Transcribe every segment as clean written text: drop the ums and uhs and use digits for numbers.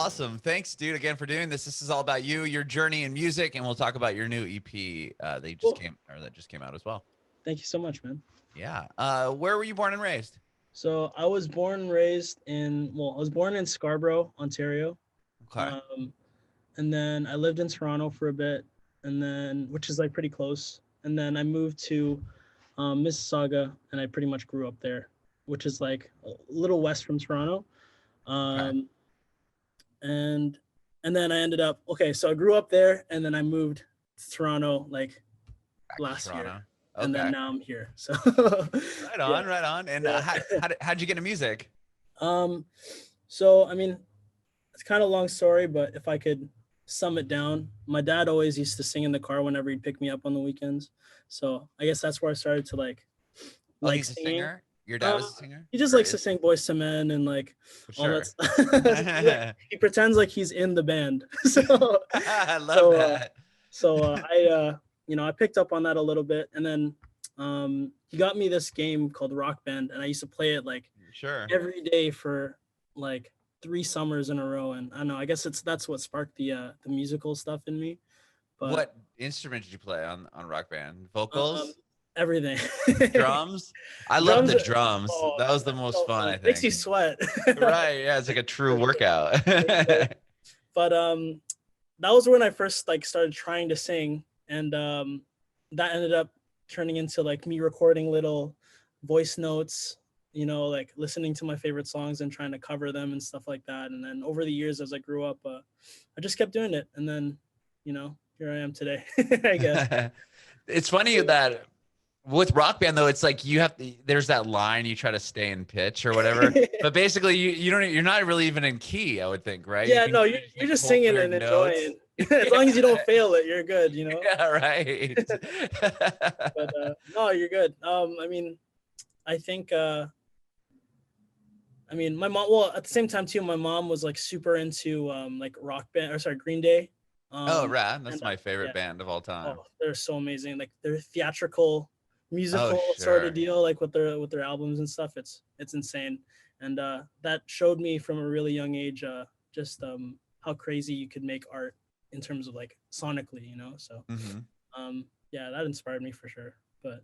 Awesome. Thanks, dude, again for doing this. This is all about you, your journey in music, and we'll talk about your new EP Cool. that just came out as well. Thank you so much, man. Yeah. Where were you born and raised? So I was born and raised I was born in Scarborough, Ontario. Okay. Um, and then I lived in Toronto for a bit, and then which is like pretty close. And then I moved to Mississauga, and I pretty much grew up there, which is like a little west from Toronto. Okay. Um, and and then I ended up okay. So I grew up there, and then I moved to Toronto like Back to last year, Toronto. and then Okay. now I'm here. So Right yeah, on, right on. And yeah. how'd you get into music? um, so I mean, it's kind of a long story, but if I could sum it down, my dad always used to sing in the car whenever he'd pick me up on the weekends. So I guess that's where I started to Oh, like he's a singing. singer? Your dad Uh, was a singer? he just Or likes to is? sing Boys to Men and like For all that sure. stuff. He pretends like he's in the band. So I love so that. I picked up on that a little bit, and then he got me this game called Rock Band, and I used to play it like Sure. every day for like 3 summers in a row. And I don't know, I guess that's what sparked the musical stuff in me. But What instrument did you play on Rock Band? um Vocals? everything. Drums? I love Drums the are, drums. oh That man, was the that's most so fun, fun. I Makes you think. sweat. Right. Yeah, it's like a true For sure, workout. for sure. But that was when I first like started trying to sing, and that ended up turning into like me recording little voice notes, like listening to my favorite songs and trying to cover them and stuff like that. And then over the years as I grew up, I just kept doing it, and then here I am today. I guess. It's funny that with Rock Band though, it's like there's that line you try to stay in pitch or whatever, but basically you're not really even in key, I would think, right? Yeah, no, You just you're like just pull singing weird and notes. enjoying. As long as you don't fail it, you're good. Yeah, right. But no, you're good. I think my mom. Well, at the same time too, my mom was like super into like rock band, or sorry, Green Day. Oh, Um, rad. and That's my yeah, favorite band of all time. oh, they're so amazing. Like their theatrical, Oh, musical sort of sure. deal, like with their albums and stuff. It's insane, and that showed me from a really young age, just how crazy you could make art in terms of like sonically. So Hmm. yeah, that inspired me for sure. But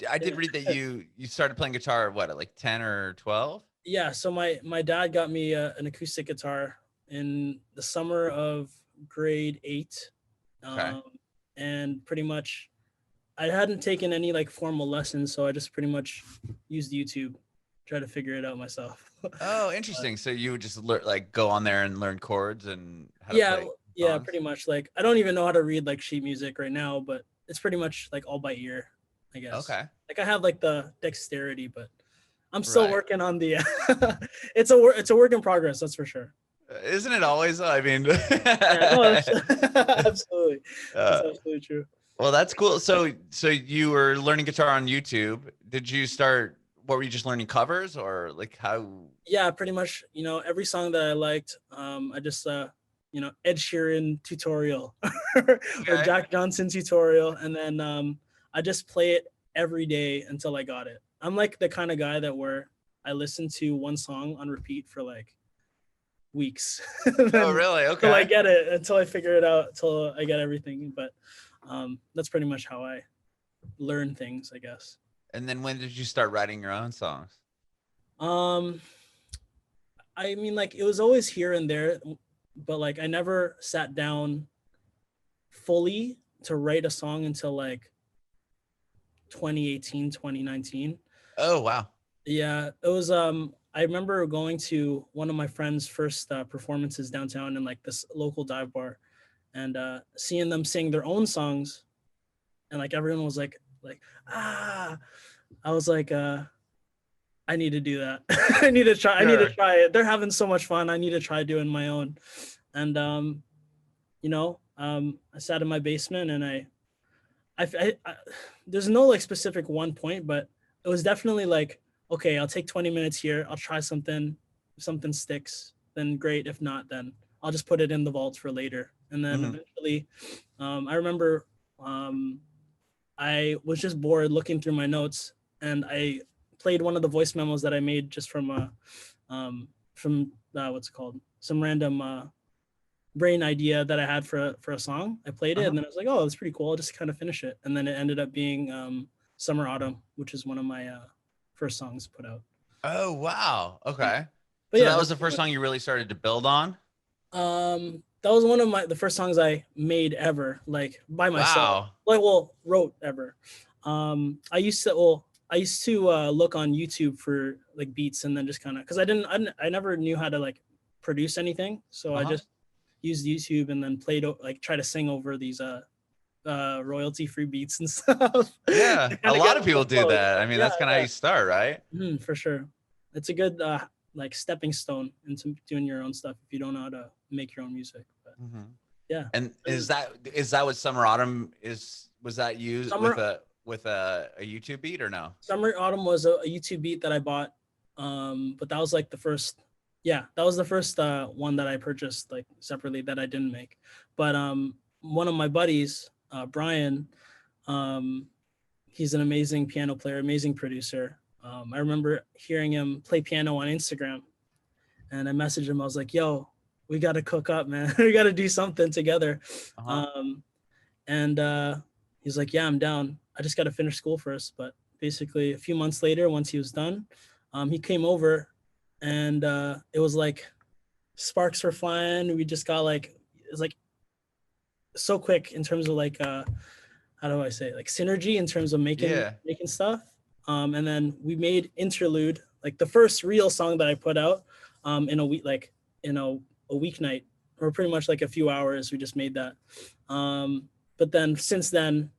I did yeah. read that you started playing guitar at like 10 or 12? Yeah, so my dad got me an acoustic guitar in the summer of grade 8. Okay. um, and pretty much I hadn't taken any like formal lessons, so I just pretty much used YouTube, try to figure it out myself. Oh, But interesting. So you would just like go on there and learn chords and how to yeah, play yeah, songs? pretty much. Like I don't even know how to read like sheet music right now, but it's pretty much like all by ear, I guess. Okay. Like I have like the dexterity, but I'm still Right. working on the. It's a work in progress, that's for sure. Isn't it always? I mean, Yeah, no, that's absolutely. That's uh, absolutely true. well, that's cool. So you were learning guitar on YouTube. Did you start? What were you just learning covers or like how? Yeah, pretty much, every song that I liked, I just Ed Sheeran tutorial or Okay. Jack Johnson tutorial, and then I just play it every day until I got it. I'm like the kind of guy that where I listen to one song on repeat for like weeks, and Oh, then really? until I Okay. get it, until I figure it out, until I get everything. But that's pretty much how I learn things, I guess. And then when did you start writing your own songs? Um, I mean, like it was always here and there, but like I never sat down fully to write a song until like 2018, 2019. Oh, wow. Yeah, it was I remember going to one of my friends' first performances downtown in like this local dive bar, and seeing them sing their own songs, and like everyone was like ah, I was like I need to do that. I need to Sure. try it. They're having so much fun. I need to try doing my own. And I sat in my basement, and I there's no like specific one point, but it was definitely like, okay, I'll take 20 minutes here. I'll try something. If something sticks, then great. If not, then I'll just put it in the vault for later. And then Hmm. eventually, I remember um, I was just bored looking through my notes, and I played one of the voice memos that I made just from what's it called, some random brain idea that I had for a song. I played it, Uh-huh. and then I was like, oh, that's pretty cool. I'll just kind of finish it, and then it ended up being Summer Autumn, which is one of my first songs put out. Oh, wow. Yeah. Okay. But So yeah, that was that's the pretty first much. song you really started to build on? That was one of the first songs I made ever, like by myself. Wow. Like, well, wrote ever. I used to look on YouTube for like beats, and then just kind of, because I never knew how to like produce anything, so I Uh-huh. just used YouTube and then like try to sing over these royalty free beats and stuff. Yeah. To A kind of lot get of on the people do flow. that. I mean, Yeah, that's kind of how yeah, you start, right? for sure. It's a good like stepping stone into doing your own stuff if you don't know how to make your own music. But Hmm. yeah, And and is that what Summer Autumn is? Was that you summer with a YouTube beat or no? summer autumn was a YouTube beat that I bought. But that was like the first. Yeah, that was the first one that I purchased like separately that I didn't make. But one of my buddies, Brian, um, he's an amazing piano player, amazing producer. I remember hearing him play piano on Instagram, and I messaged him. I was like, "Yo, we got to cook up, man. We got to do something together." Uh-huh. Um, and he's like, "Yeah, I'm down. I just got to finish school first." But basically, a few months later, once he was done, he came over, and it was like sparks were flying. We just got like it was like so quick in terms of like how do I say it? Like synergy in terms of Yeah. making stuff. And then we made Interlude, like the first real song that I put out in a week, like in a weeknight, or pretty much like a few hours. We just made that. But then since then,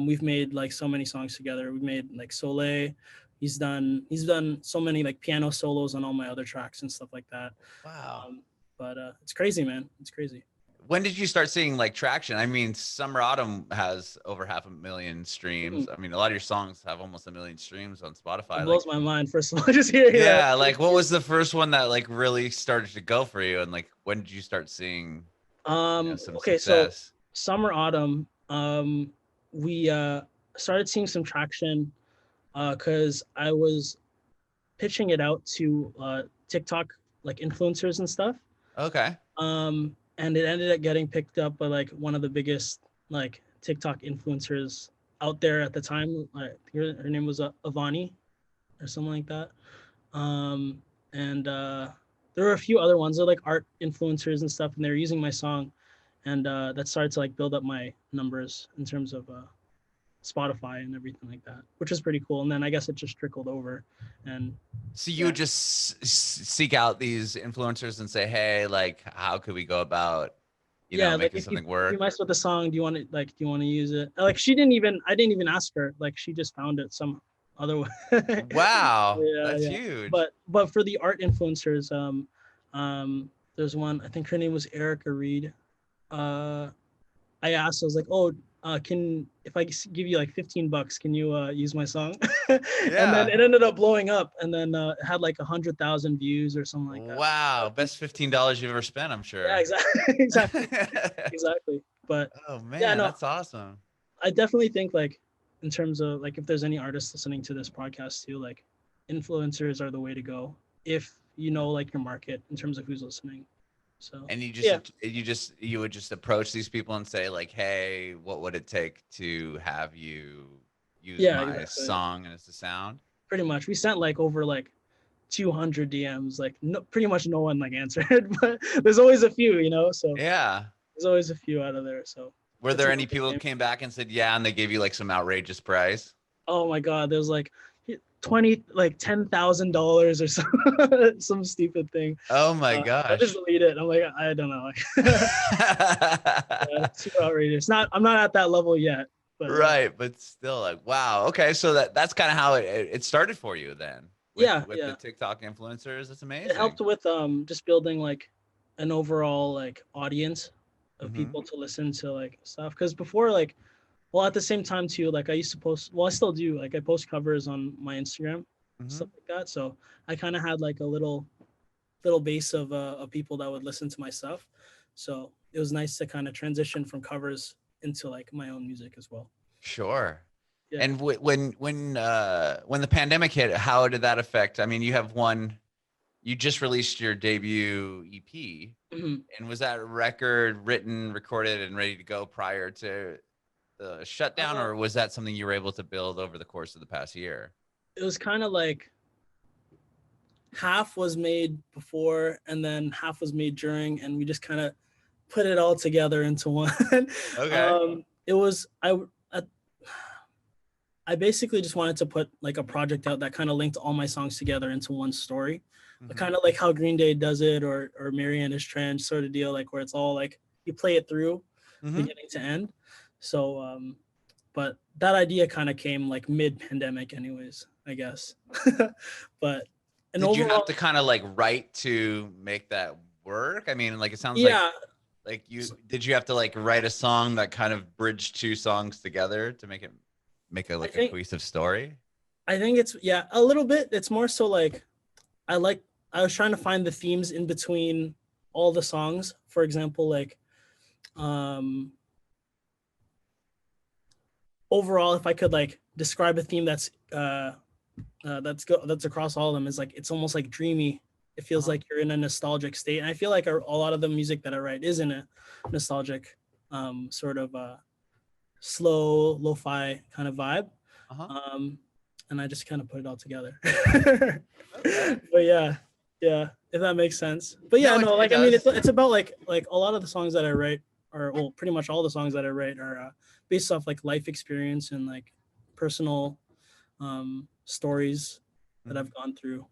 we've made like so many songs together. We made like Soleil. He's done so many like piano solos on all my other tracks and stuff like that. Wow. But it's crazy, man. It's crazy. When did you start seeing like traction? I mean, Summer Autumn has over 500,000 Mm. streams. I mean, a lot of your songs have almost 1 million streams on It Spotify. Like, blows my mind. First of all, just hearing that. yeah, like what was the first one that like really started to go for you? And like, when did you start seeing, some Okay, so success? summer autumn, we started seeing some traction because I was pitching it out to TikTok like influencers and stuff. Okay. And it ended up getting picked up by like one of the biggest like TikTok influencers out there at the time. Her name was Avani or something like that. And there were a few other ones. They're like art influencers and stuff, and they're using my song, and that started to like build up my numbers in terms of Spotify and everything like that, which is pretty cool. And then I guess it just trickled over, and So you yeah, would just seek out these influencers and say, hey, like, how could we go about, yeah. Like making something if you work? mess with the song, do you want to do you want to use it? Like I didn't even ask her. Like she just found it some other way. Wow. Yeah, That's yeah. huge. But for the art influencers, there's one. I think her name was Erica Reed. Uh, I asked. I was like, "Oh, can if I give you like $15, can you use my song?" And then Yeah. it ended up blowing up, and then it had like 100,000 views or something like that. Wow. Best $15 you've ever spent, I'm Yeah, sure. exactly, exactly. But Oh yeah, man, no, that's awesome. I definitely think like in terms of like if there's any artists listening to this podcast too, like influencers are the way to go if you know like your market in terms of who's listening. So And yeah, you would just approach these people and say like, hey, what would it take to have you use yeah, my exactly. song and it's the sound? Pretty much. We sent like over like 200 DMs. Like no, pretty much no one like answered, but there's always a few, you know. So Yeah. there's always a few out of there. So Were it's there a any numbers people who game. came back and said, yeah, and they gave you like some outrageous price? Oh my god, there's like 20 like $10,000 or some stupid thing. Oh my I just gosh. delete it. I'm like, I don't know. Yeah, it's super outrageous. Not, I'm not at that level yet, but Right, but still like, wow. Okay, so that's kind of how it started for you then yeah, with the yeah. TikTok influencers. That's It amazing. helped with just building like an overall like audience of Hmm. people to listen to like stuff. Because before like, well, at the same time too, like I used to post. Well, I still do. Like I post covers on my Instagram, Hmm. stuff like that. So I kind of had like a little base of people that would listen to my stuff. So it was nice to kind of transition from covers into like my own music as well. Sure. Yeah. And when the pandemic hit, how did that affect? I mean, you have one you just released your debut EP, Mhm. and was that record written, recorded, and ready to go prior to the shutdown, Uh, or was that something you were able to build over the course of the past year? it was kind of like half was made before and then half was made during, and we just kind of put it all together into one. Okay. It was I basically just wanted to put like a project out that kind of linked all my songs together into one story, Mm-hmm. kind of like how Green Day does it, or Mariana's Trench sort of deal, like where it's all like you play it through Mm-hmm. beginning to end. So, but that idea kind of came like mid-pandemic, anyways, I guess. But and Did you have overall, to kind of like write to make that work? I mean, like it sounds yeah, like you did you have to like write a song that kind of bridged two songs together to make a I like a think cohesive story? I think it's yeah, a little bit. It's more so like I like I was trying to find the themes in between all the songs. For example, like um overall, if I could like describe a theme that's across all of them, is like it's almost like dreamy. It feels Uh-huh. like you're in a nostalgic state, and I feel like a lot of the music that I write is in a nostalgic sort of slow lo-fi kind of vibe. Uh-huh. um and I just kind of put it all together. Okay. But yeah, yeah, if that makes sense. But yeah, No, no, it like I mean, does. it's about like a lot of the songs that I write, or well, pretty much all the songs that I write are based off like life experience and like personal stories that Mhm. I've gone through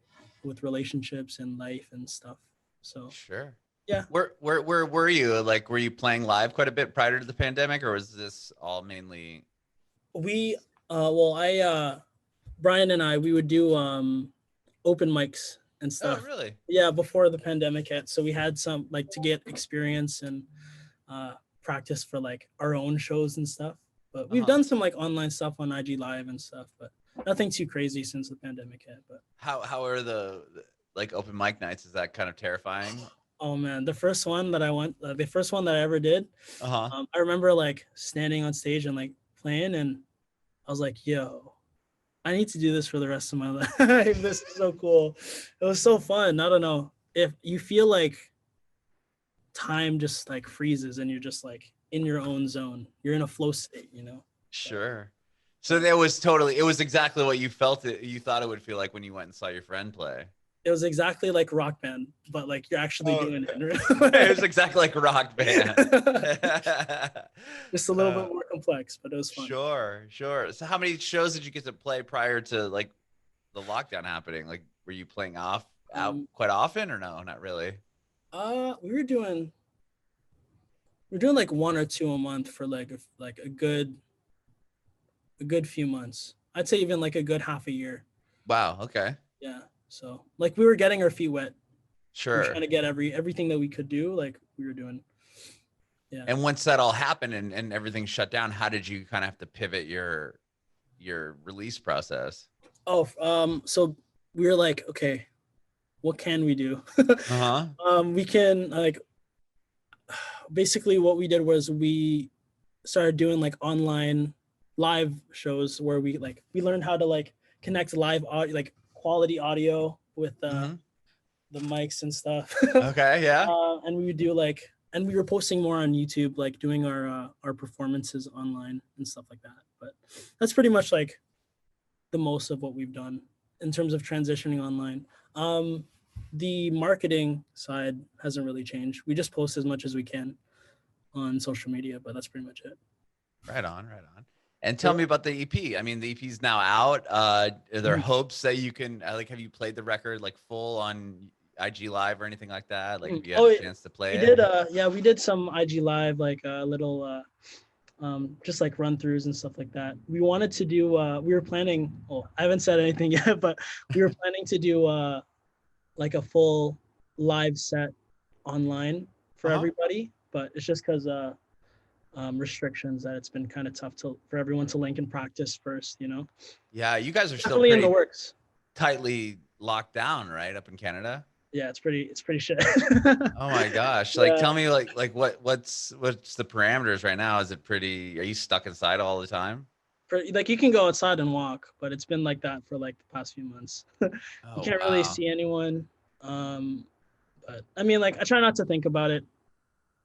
with relationships and life and stuff. So Sure. yeah, Where were you? Like, were you playing live quite a bit prior to the pandemic, or was this all mainly? we well, I Brian and I, we would do open mics and Oh, stuff. really? Yeah, before the pandemic hit, so we had some like to get experience and practice for like our own shows and stuff. But we've Uh-huh. done some like online stuff on IG Live and stuff, but nothing too crazy since the pandemic hit. But How are like open mic nights? Is that kind of terrifying? oh man, the first one that I went, the first one that I ever did, Uh-huh. I remember like standing on stage and like playing, and I was like, yo, I need to do this for the rest of my life. This is so cool. It was so fun. I don't know if you feel like time just like freezes and you're just like in your own zone. You're in a flow state, you know? So, Sure. So yeah. it was exactly what you thought it would feel like when you went and saw your friend play. It was exactly like Rock Band, but like you're actually Oh, doing it was it. exactly like a rock band. Just a little bit uh, more complex, but it was fun. sure, sure. So how many shows did you get to play prior to like the lockdown happening? Like, were you playing out Um, quite often, or no, not really? we were doing like one or two a month for like a good few months. I'd say even like a good half a year. Wow. Okay. Yeah. So like we were getting our feet wet. We were trying Sure. to get everything that we could do. Like we were doing. Yeah. And once that all happened and everything shut down, how did you kind of have to pivot your release process? Oh, so we were like, okay, what can we do? Uh-huh. We can like basically what we did was we started doing like online live shows where we learned how to like connect live audio, like quality audio with Mm-hmm. the mics and stuff. Okay. Yeah. And we would do like, and we were posting more on YouTube, like doing our performances online and stuff like that. But that's pretty much like the most of what we've done in terms of transitioning online. The marketing side hasn't really changed. We just post as much as we can on social media, but that's pretty much it. Right on. Right on. And tell Yeah. me about the EP. I mean, the EP's now out. Are there Mhm. hopes that you can like have you played the record like full on IG Live or anything like that? Like, have you had Oh, a chance to play we it? did. Yeah, we did some IG live, like a little, just like run throughs and stuff like that. We wanted to do. We were planning. Oh, I haven't said anything yet, but we were planning to do like a full live set online for Uh-huh. everybody, but it's just because restrictions that it's been kind of tough for everyone to link and practice first. You know, Yeah, you guys are still definitely in the pretty works. tightly locked down, right, up in Canada? Yeah, it's pretty shit. Oh my gosh. Like Yeah, tell me like what's the parameters right now? Is it pretty are you stuck inside all the time? like you can go outside and walk, but it's been like that for like the past few months. You Oh can't really wow. see anyone. But I mean, like, I try not to think about it.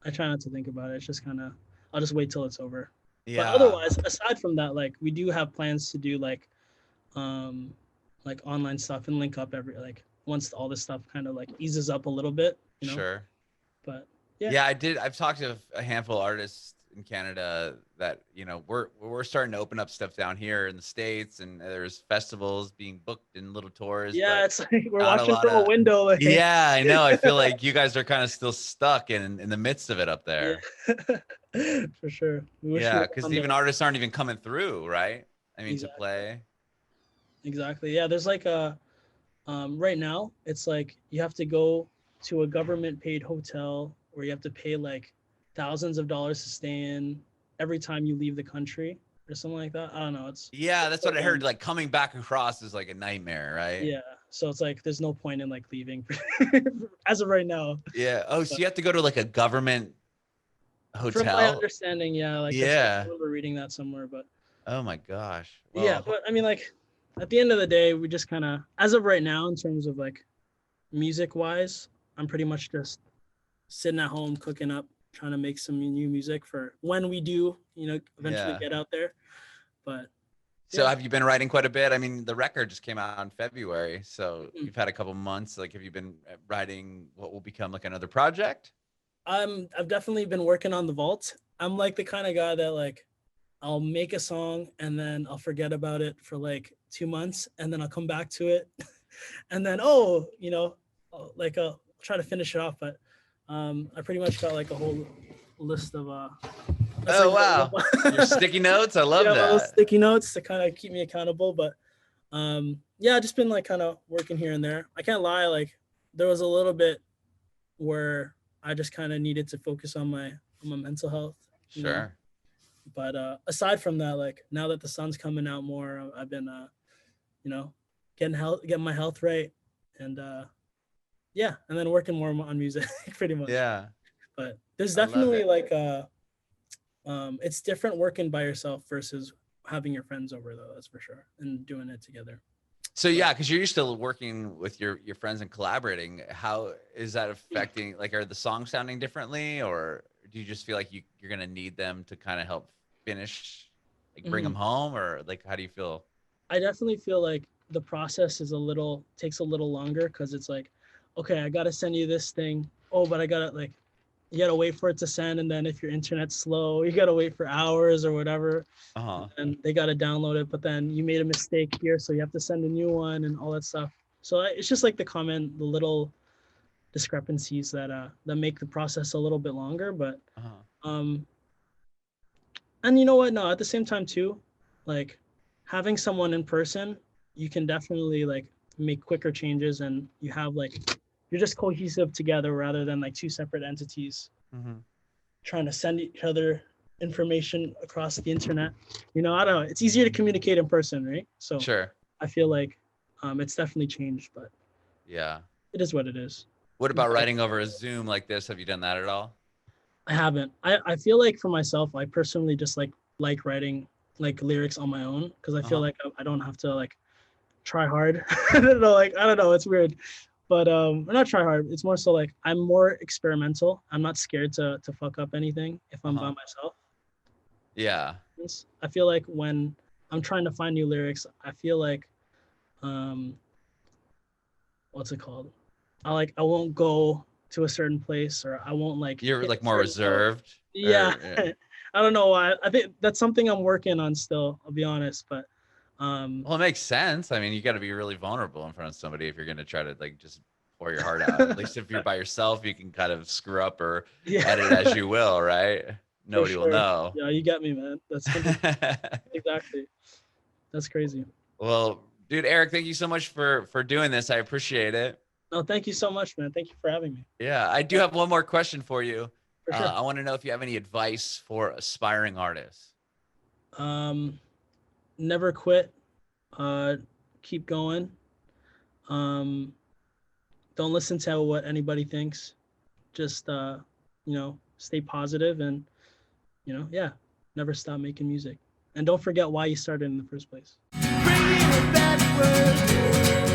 It's just kind of, I'll just wait till it's over. But Yeah, otherwise, aside from that, like, we do have plans to do um, like online stuff and link up every, like, once all this stuff kind of like eases up a little bit, you know. sure. But yeah, Yeah, I did. I've talked to a handful of artists in Canada that, you know, we're starting to open up stuff down here in the States, and there's festivals being booked in little tours, yeah, but it's like we're not a watching lot from a of. window. Like, Yeah, I know. I feel like you guys are kind of still stuck in the midst of it up yeah, there. for sure. We wish we Yeah, were because on even the artists aren't even coming through, right? I mean, to exactly, play. exactly. Yeah, there's like a right now it's like you have to go to a government paid hotel where you have to pay like thousands of dollars to stay in every time you leave the country or something like that. I don't know. Yeah, It's that's so what I heard. dumb. Like coming back across is like a nightmare, right? Yeah. So it's like there's no point in like leaving as of right now. Yeah. Oh, so But you have to go to like a government from my hotel? understanding, yeah, like I Yeah. remember reading that somewhere. But Oh my gosh. yeah, Well, but I mean, like at the end of the day, we just kind of, as of right now, in terms of like music wise, I'm pretty much just sitting at home cooking up, trying to make some new music for when we do, you know, eventually yeah. get out there. But So yeah. have you been writing quite a bit? I mean, the record just came out in February, so Hmm. you've had a couple months. Like, have you been writing what will become like another project? I've definitely been working on the vault. I'm like the kind of guy that like I'll make a song and then I'll forget about it for like 2 months and then I'll come back to it and then oh, you know, like I'll try to finish it off. But I pretty much got like a whole list of that's Oh like wow, your sticky notes. I love yeah, my little that. sticky notes to kind of keep me accountable. But yeah, I just been like kind of working here and there. I can't lie, like there was a little bit where I just kind of needed to focus on my mental health, you know. Sure. But aside from that, like now that the sun's coming out more, I've been you know, getting my health right, and yeah, and then working more on music, pretty much. Yeah, But there's I love definitely it. like it's different working by yourself versus having your friends over though, that's for sure, and doing it together. So But yeah, because you're used to working with your friends and collaborating. How is that affecting? Like, are the songs sounding differently, or do you just feel like you're gonna need them to kind of help finish, like bring them mhm. home, or like how do you feel? I definitely feel like the process is takes a little longer because it's like, okay, I gotta send you this thing. Oh, but I gotta like you gotta wait for it to send, and then if your internet's slow, you gotta wait for hours or whatever, Uh huh. and they gotta download it. But then you made a mistake here, so you have to send a new one and all that stuff. So it's just like the little discrepancies that make the process a little bit longer. But Uh huh. um, and you know what? No, at the same time too, like having someone in person, you can definitely like make quicker changes, and you have like you're just cohesive together rather than like two separate entities Mm-hmm. trying to send each other information across the internet. You know, I don't know. It's easier to communicate in person, right? So Sure. I feel like it's definitely changed, but Yeah. it is what it is. What You about gotta- writing over a Zoom like this? Have you done that at all? I haven't. I feel like for myself, I personally just like writing like lyrics on my own because I Uh feel huh. like I don't have to like try hard. I don't know, like I don't know, it's weird. But or not try hard. It's more so like I'm more experimental. I'm not scared to fuck up anything if Uh I'm by huh. myself. Yeah. I feel like when I'm trying to find new lyrics, I feel like um what's it called? I won't go to a certain place or I won't like You're hit like a more certain note. reserved, Yeah. or yeah. I don't know why. I think that's something I'm working on still, I'll be honest. But Well, it makes sense. I mean, you got to be really vulnerable in front of somebody if you're going to try to like just pour your heart out. At least if you're by yourself, you can kind of screw up or yeah, edit as you will, right? for Nobody will sure. know. Yeah, you got me, man. That's 100% exactly. That's crazy. Well, dude, Eric, thank you so much for doing this. I appreciate it. No, thank you so much, man. Thank you for having me. Yeah, I do Yeah, have one more question for you. for sure. I want to know if you have any advice for aspiring artists. Um, never quit. Uh, keep going. Um, don't listen to what anybody thinks. Just you know, stay positive and yeah, never stop making music. And don't forget why you started in the first place. Bringing it backward.